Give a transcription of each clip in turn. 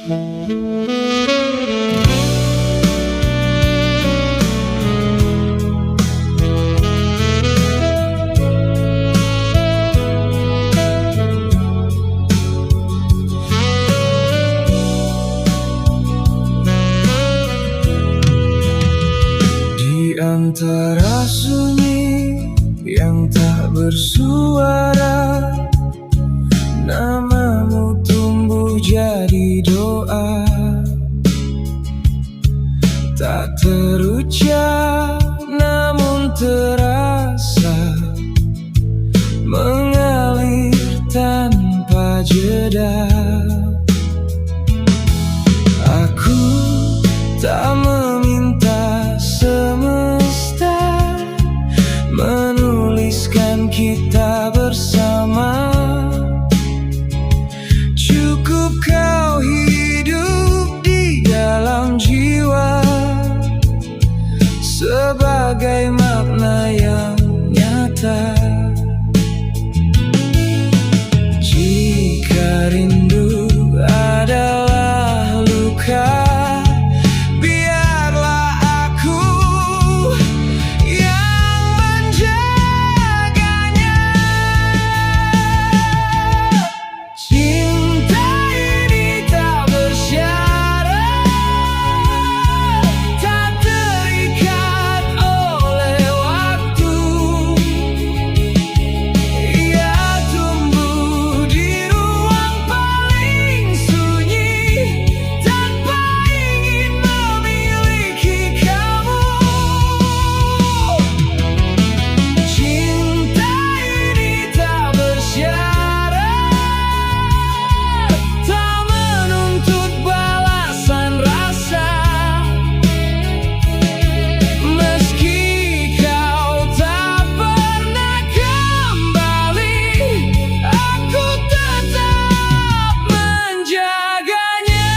Di antara sunyi yang tak bersuara, namamu tumbuh jadi doa, tak terucap namun terasa, mengalir tanpa jeda. Aku tak meminta semesta menuliskan kita bersama. Cukup kau hidup di dalam jiwa sebagai makna yang nyata. Jika rindu adalah luka, biarlah aku yang menjaganya. Cinta ini tak bersyarat, tak terikat oleh waktu. Ia tumbuh di ruang paling sunyi tanpa ingin memiliki kamu. Cinta ini tak bersyarat, tak menuntut balasan rasa. Meski kau tak pernah kembali, aku tetap menjaganya.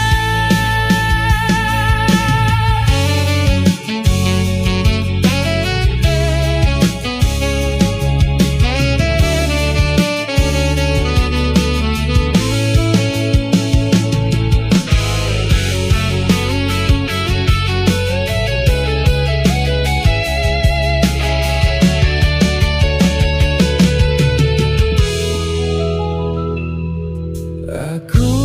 Aku